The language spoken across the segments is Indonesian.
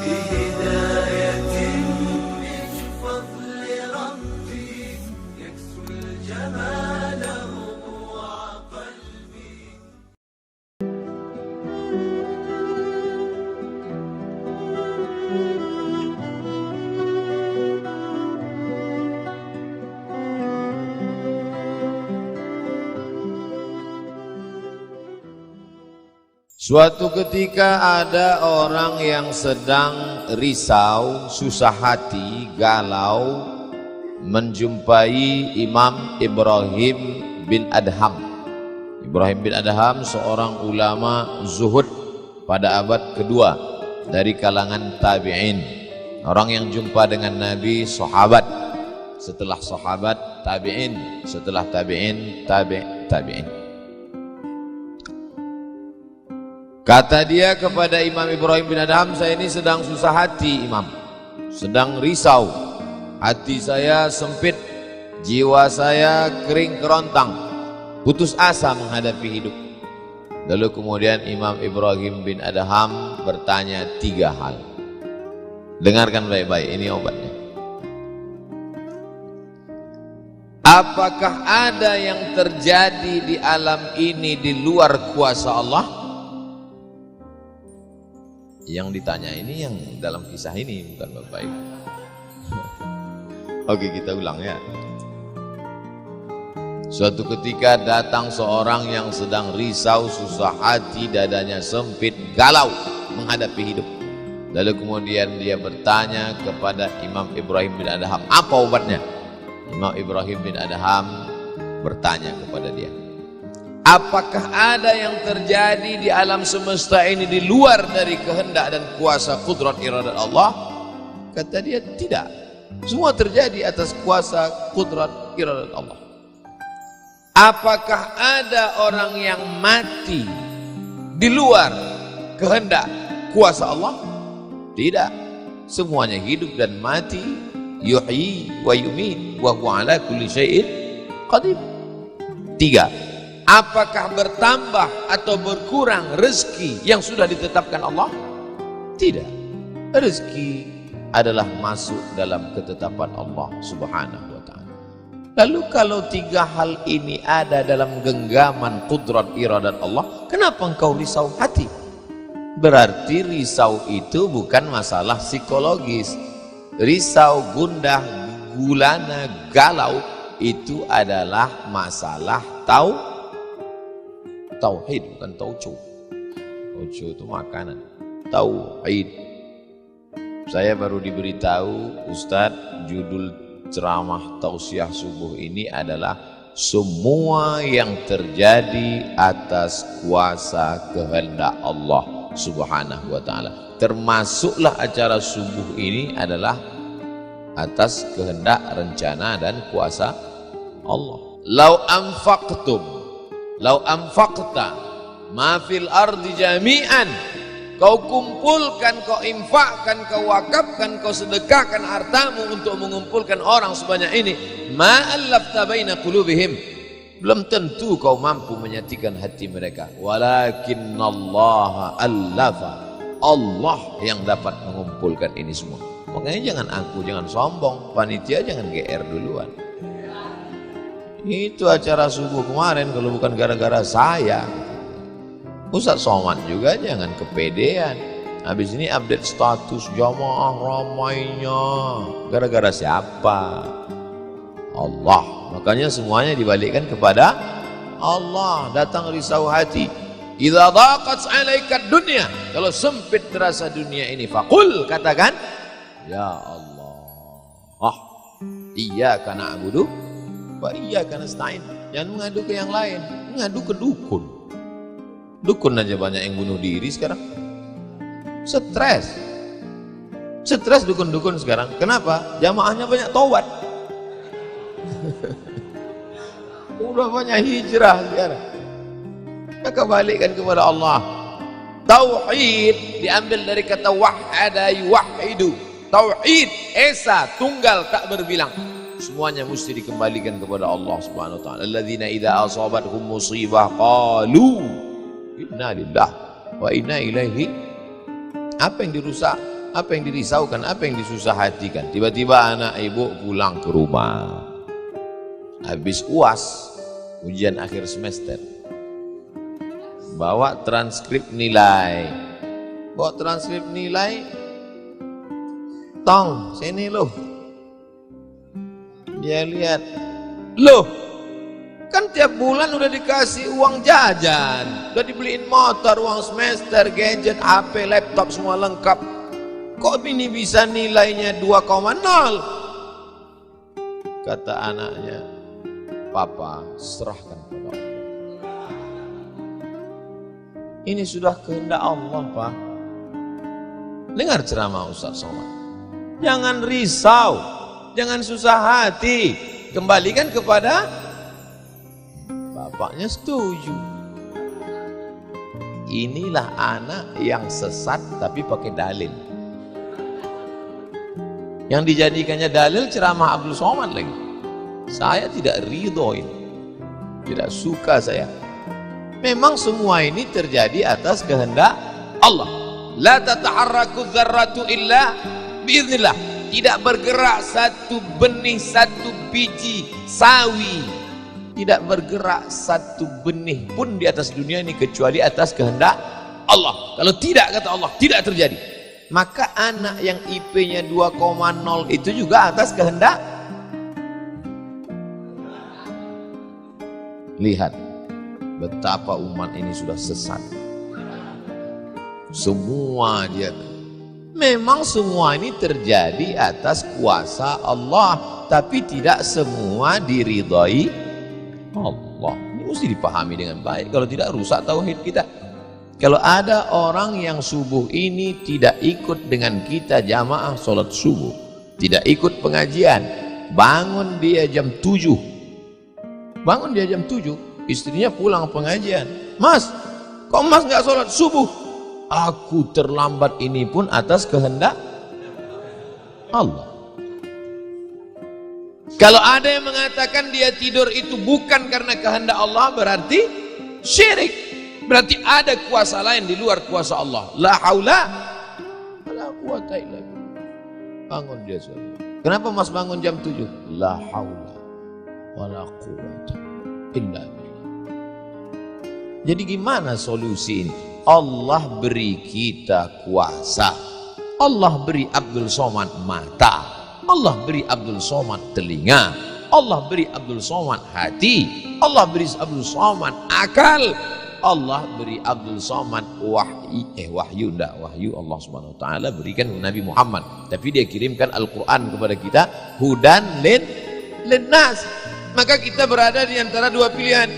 بهداية من فضل ربي يكسو الجمال ربوع قلبي. Suatu ketika ada orang yang sedang risau, susah hati, galau menjumpai Imam Ibrahim bin Adham. Ibrahim bin Adham seorang ulama zuhud pada abad kedua dari kalangan tabi'in. Orang yang jumpa dengan Nabi, sahabat. Setelah sahabat, tabi'in. Setelah tabi'in, tabi'in. Kata dia kepada Imam Ibrahim bin Adham, saya ini sedang susah hati Imam, sedang risau, hati saya sempit, jiwa saya kering kerontang, putus asa menghadapi hidup. Lalu kemudian Imam Ibrahim bin Adham bertanya 3 hal. Dengarkan baik-baik, ini obatnya. Apakah ada yang terjadi di alam ini di luar kuasa Allah? Yang ditanya ini yang dalam kisah ini, bukan Bapak Ibu. Oke, kita ulang ya. Suatu ketika datang seorang yang sedang risau, susah hati, dadanya sempit, galau menghadapi hidup. Lalu kemudian dia bertanya kepada Imam Ibrahim bin Adham, apa obatnya? Imam Ibrahim bin Adham bertanya kepada dia, apakah ada yang terjadi di alam semesta ini di luar dari kehendak dan kuasa kudrat iradat Allah? Kata dia, tidak. Semua terjadi atas kuasa kudrat iradat Allah. Apakah ada orang yang mati di luar kehendak kuasa Allah? Tidak. Semuanya hidup dan mati. Yuhyi wa yumit wa huwa ala kulli syai'in qadir. 3. Apakah bertambah atau berkurang rezeki yang sudah ditetapkan Allah? Tidak. Rezeki adalah masuk dalam ketetapan Allah Subhanahu wa ta'ala. Lalu kalau 3 hal ini ada dalam genggaman kudrat iradat Allah, kenapa engkau risau hati? Berarti risau itu bukan masalah psikologis. Risau, gundah, gulana, galau itu adalah masalah tauhid, bukan tauco. Tauco itu makanan. Tauhid. Saya baru diberitahu, Ustadz, judul ceramah tausiah subuh ini adalah semua yang terjadi atas kuasa kehendak Allah Subhanahu wa ta'ala. Termasuklah acara subuh ini adalah atas kehendak, rencana dan kuasa Allah. Lau anfaqta ma fil ardi jami'an, kau kumpulkan, kau infakkan, kau wakafkan, kau sedekahkan hartamu untuk mengumpulkan orang sebanyak ini, ma allafta baina qulubihim, belum tentu kau mampu menyatukan hati mereka. Walakinnallaha allafa, Allah yang dapat mengumpulkan ini semua. Makanya jangan aku, jangan sombong, panitia jangan GR duluan. Itu acara subuh kemarin kalau bukan gara-gara saya. Ustaz Somad juga jangan kepedean. Habis ini update status jamaah ramainya. Gara-gara siapa? Allah. Makanya semuanya dibalikkan kepada Allah. Datang risau hati. Idza daqat 'alaika dunya, kalau sempit terasa dunia ini, faqul, katakan, ya Allah, iyyaka na'budu wa iyyaka nasta'in. Jangan mengadu ke yang lain, mengadu ke dukun. Dukun aja banyak yang bunuh diri sekarang. Stres dukun-dukun sekarang. Kenapa? Jamaahnya banyak taubat. Udah banyak hijrah sekarang. Maka balikkan kepada Allah. Tauhid diambil dari kata wahada yuwahidu. Tauhid, esa, tunggal, tak berbilang. Semuanya mesti dikembalikan kepada Allah Subhanahu wa ta'ala. Alladzina idza asabathum musibah qalu inna lillahi wa inna ilaihi. Apa yang dirusak, apa yang dirisaukan, apa yang disusah hatikan. Tiba-tiba anak ibu pulang ke rumah, habis UAS, ujian akhir semester, bawa transkrip nilai. Tong, sini loh. Dia lihat, loh, kan tiap bulan udah dikasih uang jajan, udah dibeliin motor, uang semester, gadget, HP, laptop semua lengkap. Kok ini bisa nilainya 2,0? Kata anaknya, Papa, serahkan pada Allah. Ini sudah kehendak Allah, Pak. Dengar ceramah Ustaz Somad. Jangan risau, jangan susah hati, kembalikan kepada bapaknya. Setuju. Inilah anak yang sesat tapi pakai dalil. Yang dijadikannya dalil ceramah Abdul Somad lagi. Saya tidak ridho ini, tidak suka saya. Memang semua ini terjadi atas kehendak Allah. La tata'arraku dzarratu illa biiznillah. Tidak bergerak satu benih, satu biji sawi, tidak bergerak satu benih pun di atas dunia ini kecuali atas kehendak Allah. Kalau tidak, kata Allah, tidak terjadi. Maka anak yang IP-nya 2,0 itu juga atas kehendak. Lihat betapa umat ini sudah sesat. Semua dia, memang semua ini terjadi atas kuasa Allah, tapi tidak semua diridhai Allah. Ini mesti dipahami dengan baik, kalau tidak rusak tauhid kita. Kalau ada orang yang subuh ini tidak ikut dengan kita jamaah sholat subuh, tidak ikut pengajian, bangun dia jam 7, istrinya pulang pengajian, Mas, kok Mas nggak sholat subuh? Aku terlambat, ini pun atas kehendak Allah. Kalau ada yang mengatakan dia tidur itu bukan karena kehendak Allah, berarti syirik. Berarti ada kuasa lain di luar kuasa Allah. La haula wala quwata illa billah. Bangun dia suami. Kenapa Mas bangun jam 7? La haula wala quwata illa billah. Jadi gimana solusi ini? Allah beri kita kuasa. Allah beri Abdul Somad mata. Allah beri Abdul Somad telinga. Allah beri Abdul Somad hati. Allah beri Abdul Somad akal. Allah beri Abdul Somad wahyu Allah Subhanahu wa taala berikan Nabi Muhammad, tapi dia kirimkan Al-Qur'an kepada kita, hudan linnas. Maka kita berada di antara dua pilihan.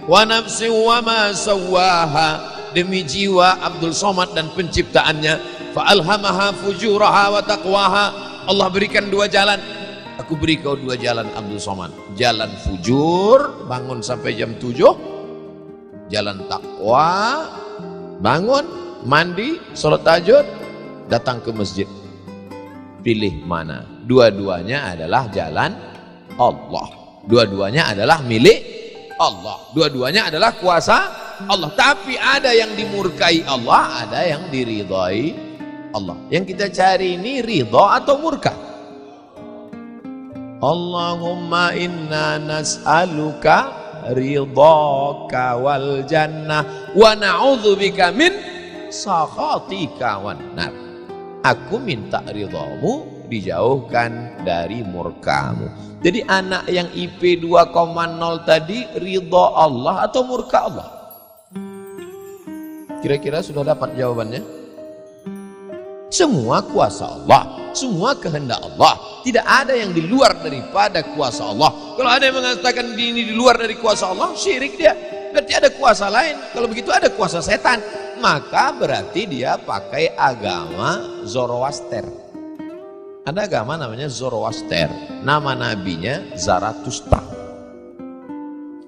Wa nafsi wa ma sawaha, demi jiwa Abdul Somad dan penciptaannya, fa alhamaha fujuraha wa taqwaha. Allah berikan dua jalan. Aku beri kau dua jalan Abdul Somad. Jalan fujur, bangun sampai jam 7. Jalan takwa, bangun, mandi, sholat tahajud, datang ke masjid. Pilih mana? Dua-duanya adalah jalan Allah. Dua-duanya adalah milik Allah. Dua-duanya adalah kuasa Allah. Tapi ada yang dimurkai Allah, ada yang diridhai Allah. Yang kita cari ini ridha atau murka? Allahumma inna nas'aluka ridhaka wal jannah wa na'udzubika min sakhatika wan nar. Aku minta ridhamu, dijauhkan dari murkamu. Jadi anak yang IP 2,0 tadi ridha Allah atau murka Allah? Kira-kira sudah dapat jawabannya? Semua kuasa Allah, semua kehendak Allah. Tidak ada yang di luar daripada kuasa Allah. Kalau ada yang mengatakan ini di luar dari kuasa Allah, syirik dia. Berarti ada kuasa lain. Kalau begitu ada kuasa setan. Maka berarti dia pakai agama Zoroaster. Ada agama namanya Zoroaster. Nama nabinya Zarathustra.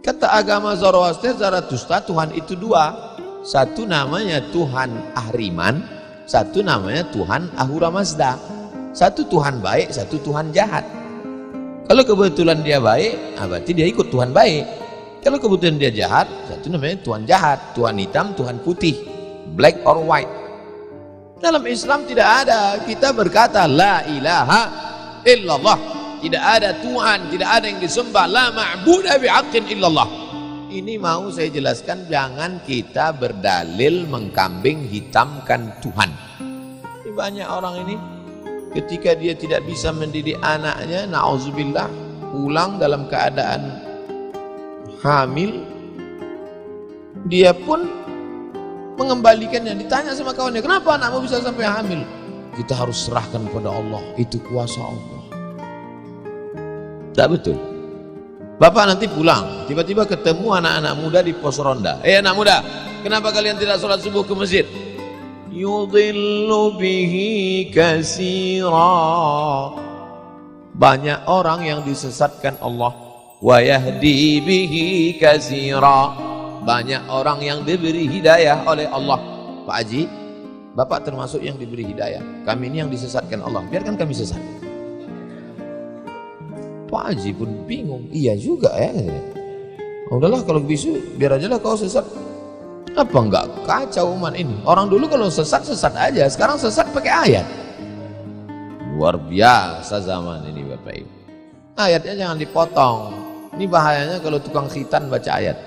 Kata agama Zoroaster, Zarathustra, Tuhan itu dua. Satu namanya Tuhan Ahriman, satu namanya Tuhan Ahura Mazda. Satu Tuhan baik, satu Tuhan jahat. Kalau kebetulan dia baik, berarti dia ikut Tuhan baik. Kalau kebetulan dia jahat, satu namanya Tuhan jahat. Tuhan hitam, Tuhan putih, black or white. Dalam Islam tidak ada kita berkata la ilaha illallah, tidak ada Tuhan, tidak ada yang disembah, la ma'budu bihaqqin illallah. Ini mau saya jelaskan, jangan kita berdalil mengkambing hitamkan Tuhan. Ini banyak orang ini ketika dia tidak bisa mendidik anaknya, na'udzubillah, pulang dalam keadaan hamil, dia pun mengembalikannya. Ditanya sama kawannya, kenapa anakmu bisa sampai hamil? Kita harus serahkan kepada Allah, itu kuasa Allah. Tak betul. Bapak nanti pulang, tiba-tiba ketemu anak-anak muda di pos ronda. Anak muda, kenapa kalian tidak sholat subuh ke masjid? Yudhillu bihi katsira. Banyak orang yang disesatkan Allah. Wa yahdi bihi katsira. Banyak orang yang diberi hidayah oleh Allah. Pak Haji, Bapak termasuk yang diberi hidayah. Kami ini yang disesatkan Allah, biarkan kami sesat. Pak Haji pun bingung, iya juga ya. Udahlah kalau bisu, biar aja lah kau sesat. Apa enggak kacau umat ini? Orang dulu kalau sesat aja, sekarang sesat pakai ayat. Luar biasa zaman ini Bapak Ibu. Ayatnya jangan dipotong. Ini bahayanya kalau tukang khitan baca ayat.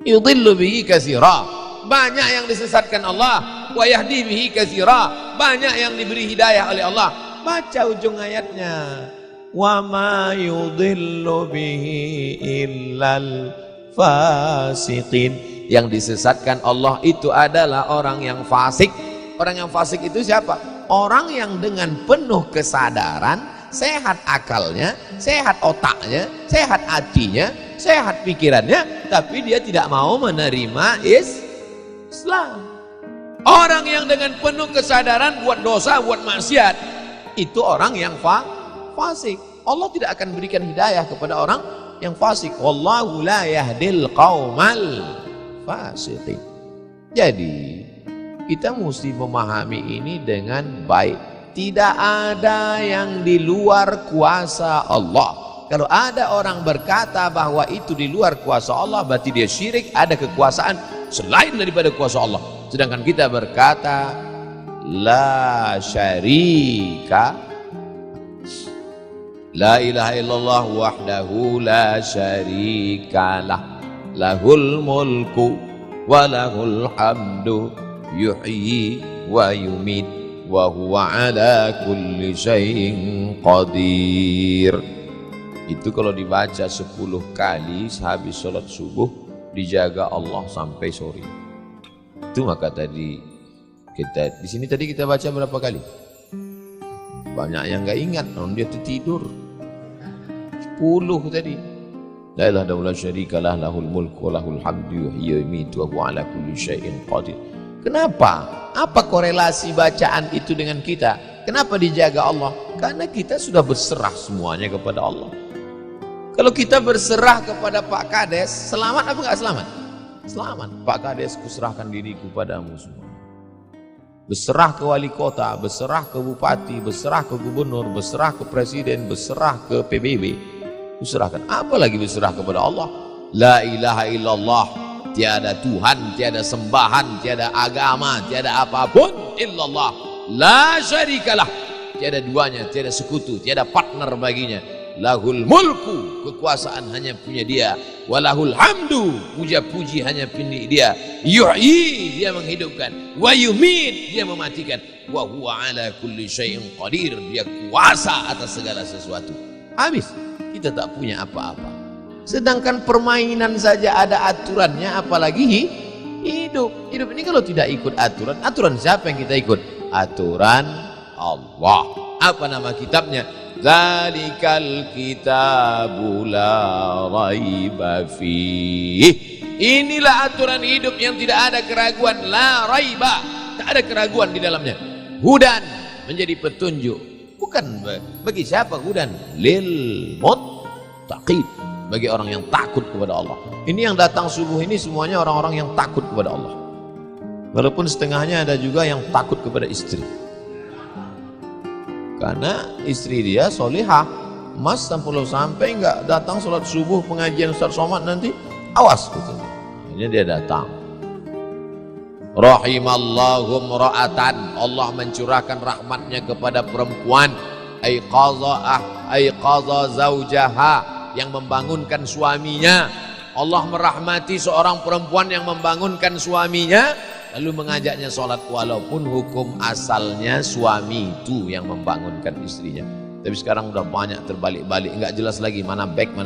Yudhillu bihi katsira. Banyak yang disesatkan Allah, wa yahdi bihi katsira. Banyak yang diberi hidayah oleh Allah. Baca ujung ayatnya. Wa ma yudhillu bihi illal fasiqin. Yang disesatkan Allah itu adalah orang yang fasik. Orang yang fasik itu siapa? Orang yang dengan penuh kesadaran, sehat akalnya, sehat otaknya, sehat hatinya, sehat pikirannya, tapi dia tidak mau menerima Islam. Orang yang dengan penuh kesadaran buat dosa, buat maksiat, itu orang yang fasik. Allah tidak akan berikan hidayah kepada orang yang fasik. Wallahu la yahdil qaumal fasiqin. Jadi kita mesti memahami ini dengan baik. Tidak ada yang di luar kuasa Allah. Kalau ada orang berkata bahwa itu di luar kuasa Allah, berarti dia syirik, ada kekuasaan selain daripada kuasa Allah. Sedangkan kita berkata la syarika, la ilaha illallah wahdahu la syarikalah, lahul mulku wa lahul hamdu yuhyi wa yumit wa huwa ala kulli syai'in qadir. Itu kalau dibaca 10 kali sehabis sholat subuh, dijaga Allah sampai sore. Itu maka tadi kita di sini tadi kita baca berapa kali? Banyak yang nggak ingat, dia tidur. 10 tadi. La ilaha illallah syarikalah, lahul mulku wa lahul hamdu yuhyi wa yumiitu wa huwa ala kulli syai'in qadir. Kenapa? Apa korelasi bacaan itu dengan kita? Kenapa dijaga Allah? Karena kita sudah berserah semuanya kepada Allah. Kalau kita berserah kepada Pak Kades, selamat apa enggak selamat? Selamat. Pak Kades, kuserahkan diriku padamu semua. Berserah ke wali kota, berserah ke bupati, berserah ke gubernur, berserah ke presiden, berserah ke PBB. Kuserahkan. Apalagi berserah kepada Allah. La ilaha illallah. Tiada Tuhan, tiada sembahan, tiada agama, tiada apapun illallah. La syarikalah. Tiada duanya, tiada sekutu, tiada partner baginya. Lahul mulku, kekuasaan hanya punya dia. Walahul hamdu, puja-puji hanya punya dia. Yuhyi, dia menghidupkan. Wa yumit, dia mematikan. Wa huwa ala kulli syai'in qadir, dia kuasa atas segala sesuatu. Habis, kita tak punya apa-apa. Sedangkan permainan saja ada aturannya, apalagi hidup. Hidup ini kalau tidak ikut aturan, aturan siapa yang kita ikut? Aturan Allah. Apa nama kitabnya? Zalikal kitabu la raiba fih. Inilah aturan hidup yang tidak ada keraguan, la raiba, tak ada keraguan di dalamnya. Hudan, menjadi petunjuk. Bukan bagi siapa hudan? Lil muttaqin, bagi orang yang takut kepada Allah. Ini yang datang subuh ini semuanya orang-orang yang takut kepada Allah. Walaupun setengahnya ada juga yang takut kepada istri. Karena istri dia solihah. Mas sampai nggak datang sholat subuh pengajian Ustaz Somad nanti, awas gitu. Akhirnya dia datang. Rahimallahu mra'atan, Allah mencurahkan rahmatnya kepada perempuan, aiqadha zaujaha, yang membangunkan suaminya. Allah merahmati seorang perempuan yang membangunkan suaminya lalu mengajaknya sholat, walaupun hukum asalnya suami itu yang membangunkan istrinya. Tapi sekarang udah banyak terbalik-balik, nggak jelas lagi mana baik mana